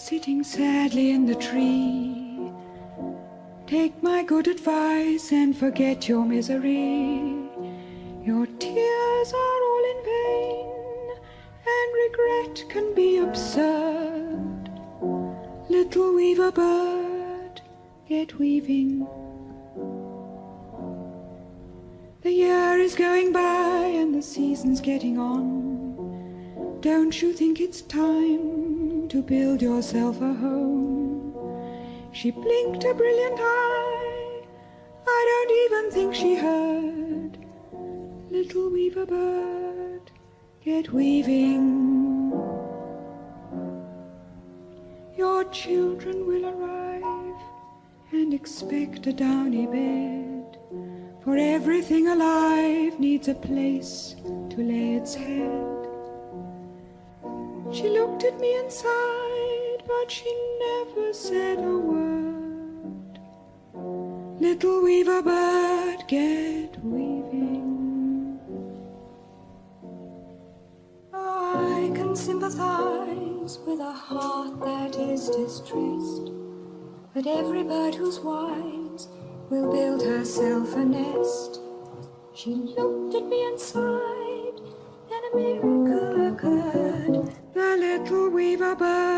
sitting sadly in the tree. Take my good advice and forget your misery. Your tears are all in vain, and regret can be absurd. Little weaver bird, get weaving. The year is going by and the season's getting on. Don't you think it's time to build yourself a home? She blinked a brilliant eye, I don't even think she heard. Little weaver bird, get weaving. Your children will arrive and expect a downy bed, for everything alive needs a place to lay its head. She looked at me and sighed, but she never said a word. Little weaver bird, get weaving. I can sympathize with a heart that is distressed, but every bird who's wise will build herself a nest. She looked at me and sighed, and a miracle occurred. The little weaver bird